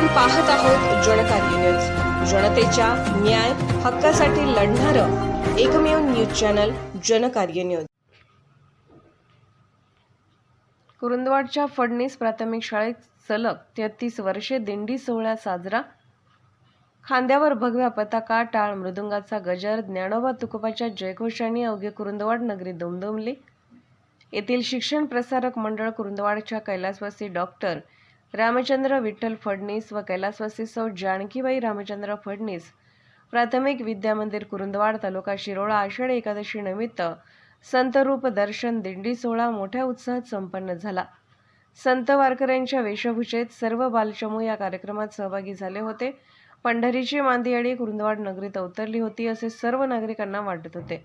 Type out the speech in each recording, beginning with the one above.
पाहत आहोत जनकार्य न्यूज, जनतेच्या न्याय हक्कासाठी लढणारं एकमेव news channel Janakarya news. कुरुंदवाडच्या Phadnis प्राथमिक शाळेत सलग 33 वर्षे दिंडी सोहळा साजरा। खांद्यावर भगव्या पताका, टाळ मृदुंगाचा गजर, ज्ञानोबा तुकोबाच्या जयघोषाने अवघे कुरुंदवाड नगरी दुमदुमली। येथील शिक्षण प्रसारक मंडळ कुरुंदवाडच्या कैलासवासी डॉक्टर रामचंद्र विठ्ठल फडणीस व कैलासवासी सौ जानकीबाई रामचंद्र फडणीस प्राथमिक विद्या मंदिर कुरुंदवाड तालुका शिरोळा आषाढी एकादशी निमित्त संत रूप दर्शन दिंडी सोहळा मोठ्या उत्साहात संपन्न झाला। संत वारकऱ्यांच्या वेशभूषेत सर्व बालचमू या कार्यक्रमात सहभागी झाले होते। पंढरीची मांदियाळी कुरुंदवाड नगरीत अवतरली होती असे सर्व नागरिकांना वाटत होते।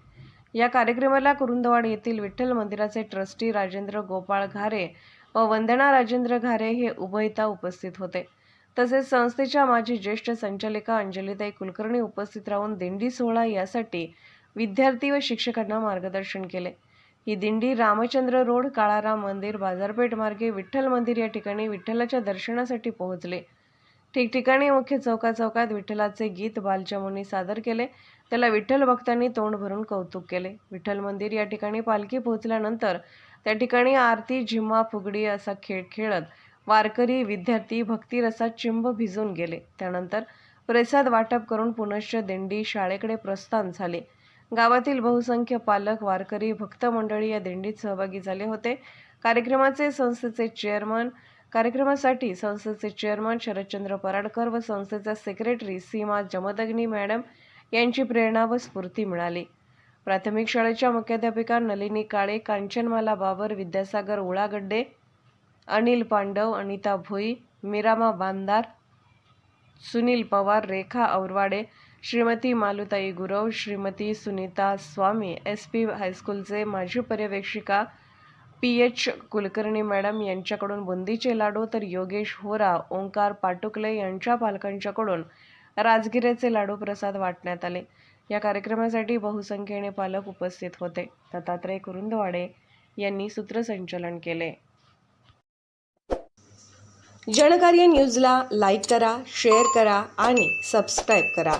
या कार्यक्रमाला कुरुंदवाड येथील विठ्ठल मंदिराचे ट्रस्टी राजेंद्र गोपाळ घारे व वंदना राजेंद्र घारे हे उभयता उपस्थित होते। तसेच संस्थेच्या माजी ज्येष्ठ संचालिका अंजलीताई कुलकर्णी उपस्थित राहून दिंडी सोहळा यासाठी विद्यार्थी व शिक्षकांना मार्गदर्शन केले। ही दिंडी रामचंद्र रोड, काळाराम मंदिर, बाजारपेठ मार्गे विठ्ठल मंदिर या ठिकाणी विठ्ठलाच्या दर्शनासाठी पोहोचले। ठिकठिकाणी मुख्य चौकात विठ्ठलाचे गीत बालचमूंनी सादर केले। त्याला विठ्ठल भक्तांनी तोंड भरून कौतुक केले। विठ्ठल मंदिर या ठिकाणी पालखी पोहोचल्यानंतर त्या ठिकाणी आरती, झिम्मा, फुगडी असा खेळ खेळत वारकरी विद्यार्थी भक्तिरसात चिंब भिजून गेले। त्यानंतर प्रसाद वाटप करून पुनश्च दिंडी शाळेकडे प्रस्थान झाले। गावातील बहुसंख्य पालक, वारकरी, भक्त मंडळी या दिंडीत सहभागी झाले होते। कार्यक्रमासाठी संस्थेचे चेअरमन शरदचंद्र पराडकर व संस्थेचा सेक्रेटरी सीमा जमदग्नी मॅडम यांची प्रेरणा व स्फूर्ती मिळाली। प्राथमिक शाळेच्या मुख्याध्यापिका नलिनी काळे, कांचनमाला बाबर, विद्यासागर उळागड्डे, अनिल पांडव, अनिता भोई, मीरामा बांदार, सुनील पवार, रेखा औरवाडे, श्रीमती मालुताई गुरव, श्रीमती सुनीता स्वामी, SP हायस्कूलचे माजी पर्यवेक्षिका PH कुलकर्णी मॅडम यांच्याकडून बुंदीचे लाडू, तर योगेश होरा, ओंकार पाटुकले यांच्या पालकांच्याकडून राजगिऱ्याचे लाडू प्रसाद वाटण्यात आले। या कार्यक्रमासाठी बहुसंख्येने पालक उपस्थित होते। दत्तात्रय कुरुंदवाडे यांनी सूत्रसंचालन केले। जनकार्य न्यूजला लाईक करा, शेअर करा आणि सबस्क्राईब करा।